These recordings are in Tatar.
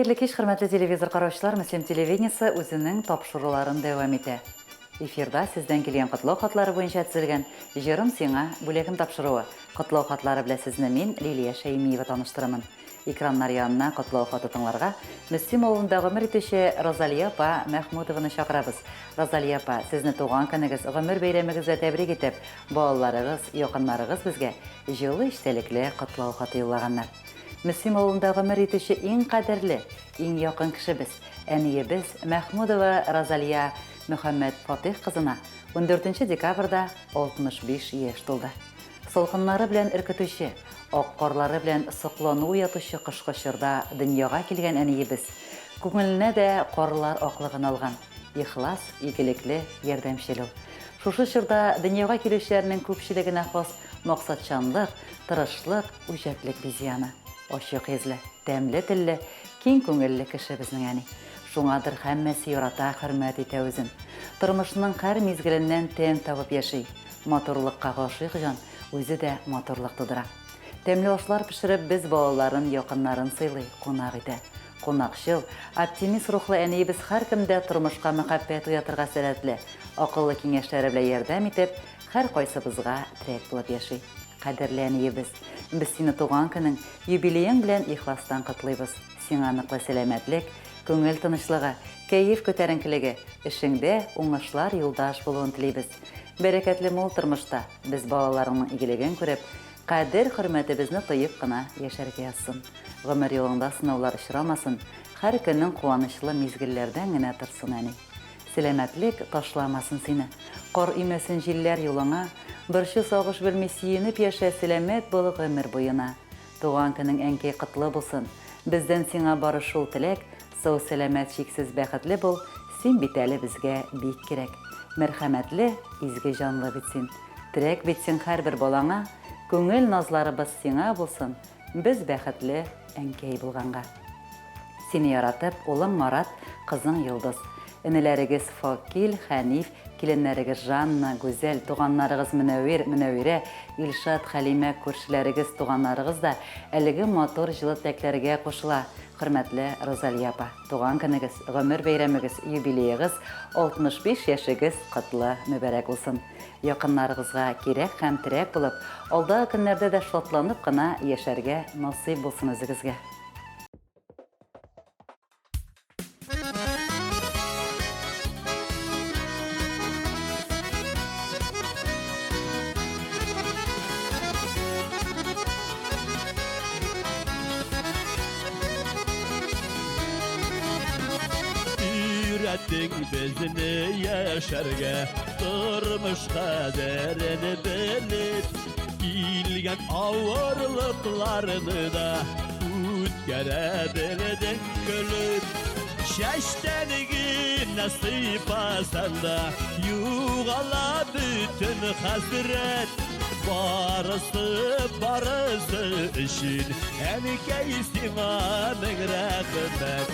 Хайырлы кеш, хөрмәтле телевизор караучылар, Мөслим телевидениесе үзенең тапшыруларын дәвам итә. Эфирда сездән килгән котлау хатлары буенча төзелгән җырым сиңа бүләгем тапшыруы. Котлау хатлары белән сезне мин, Лилия Шәймиева, таныштырамын. Экраннар янына котлау хаты тыңларга Мөслим авылында гомер итүче Розалия апа Мәхмүдованы чакырабыз. Розалия апа, сезне туган көнегез, гомер бәйрәмегезгә тәбрик итеп, балаларыгыз, якыннарыгыз безгә җылы эчтәлекле котлау хаты юллаганнар. Мөслим авылында гомер итүче иң кадерле, иң якын кешебез, әниебез Мәхмүдова Розалия Мөхәммәд Фатих кызына 14 декабрьдә 65 яшь тулды. Солкыннары белән өркетүче, ак карлары белән соклану уятучы кышкы чорда дөньяга килгән әниебез күңеленә дә карлар аклыгын алган, ихлас, игелекле, ярдәмчел. Шушы чорда дөньяга килүчеләрнең күпчелегенә хас максатчанлык, тырышлык, үҗәтлек визияны. Ачык йөзле, тәмле телле, киң күңелле кеше безнең әни. Шуңадыр һәммәсе ярата, хөрмәт итә үзен. Тормышның һәр мизгеленнән тәм табып яши. Матурлыкка гашыйк җан, үзе дә матурлык тудыра. Тәмле ашлар пешереп, без балаларын, якыннарын сыйлый, кунак итә. Кунакчыл, оптимист рухлы әниебез һәркемдә тормышка мәхәббәт уятырга сәләтле, акыллы киңәшләре белән ярдәм итеп, һәр кайсыбызга терәк булып яши. Кадерле әниебез, без сине туган көнең, юбилеең белән ихластан котлыйбыз. Сиңа ныклы сәламәтлек, күңел тынычлыгы, кәеф күтәренкелеге, эшеңдә уңышлар юлдаш булуын телибез. Бәрәкәтле мул тормышта без балаларның игелеген күреп, кадер хөрмәтебезне тоеп кына яшәргә язсын. Гомер юлында сынаулар очрамасын, һәр көннең куанычлы мизгелләрдән генә торсын әни. Сәламәтлек ташламасын сине. Кар имәсен җилләр юлыңа, борчы сагыш белми сөенеп яшә сәламәт булып гомер буена. Туган көнең әнкәй котлы булсын. Бездән сиңа бары шул теләк, сау сәламәт чиксез бәхетле бул, син бит әле безгә бик кирәк. Мәрхәмәтле, изге җанлы бит син. Терәк бит син һәрбер балаңа, күңел назларыбыз сиңа булсын. Без бәхетле әнкәй булганга. Сине яратып, улың Марат, кызың Йылдыз. Энеләрегез Факил, Хәниф, киленнәрегез Жанна, Гүзәл, туганнарыгыз Мөнәвир, Мөнәвирә, Илшат, Хәлимә, күршеләрегез, туганнарыгыз да әлеге матур җылы тәкләргә кушыла. Хөрмәтле Розалия апа, туган көнегез, гомер бәйрәмегез, юбилеегыз, 65 яшегез котлы мөбарәк булсын. Якыннарыгызга кирәк һәм терәк булып, алдагы көннәрдә дә шатланып кына яшәргә насыйп булсын үзегезгә. Öğrettin bizini yaşarga, durmuş kaderini bilip, ilgen ağırlıklarını da ütkere gülüp. Şeştenigi nasip asanda, yuğala bütün hasret. Barısı işin, enkeysin anın rahmet.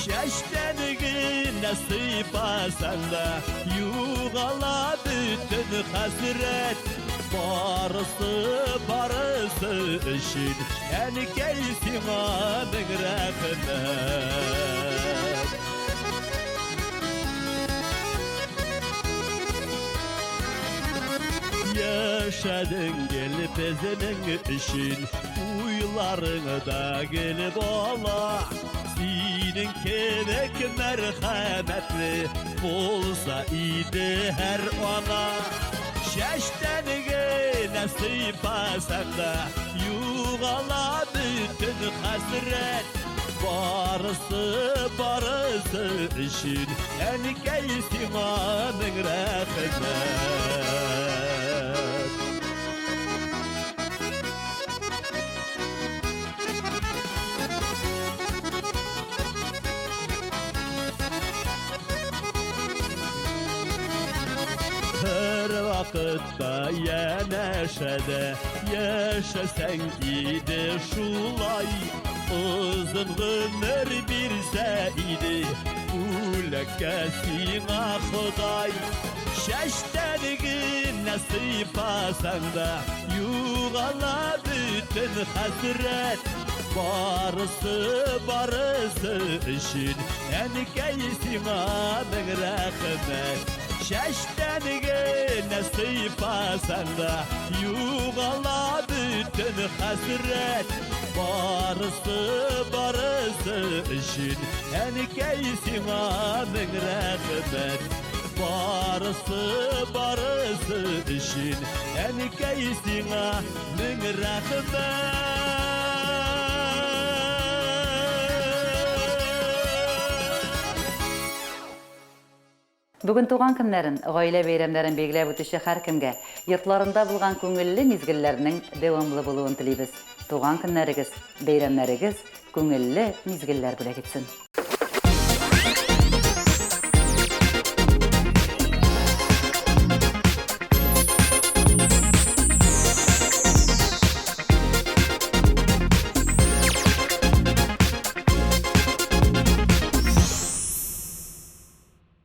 Şeştenigi nasip asanda, yuğala bütün hasret. Barısı işin, enkeysin anın rahmet. Yaşadın gelip ezinin işin, uylarını da gelip ola. Senin kebek merhametli olsa iyiydi her ana. Şeştenige nasip asanda, yuğala bütün hasret. Barısı işin, enkeysin anın rahmet. Her vakitte yeneşede, yaşasan idi şulay. Uzun ömür birse idi, ulekkesin Xuday. Şeştenigi nasip asanda, yuğala bütün hasret. barısı için enikeyisine min rahmet. Şeştenige nasipasan da yuğala bütün hasret. Barısı için enikeyisine min rahmet. Barısı için enikeyisine min rahmet. Бүгін туған кімләрін, ғаилә бәйрәмнәрен белгіләп үтүче һәркемгә йортларында булган күңелле мизгелләрнең дәвамлы булуын телибез. Туган көннәрегез, бәйрәмнәрегез күңелле мизгелләр бүләк итсен.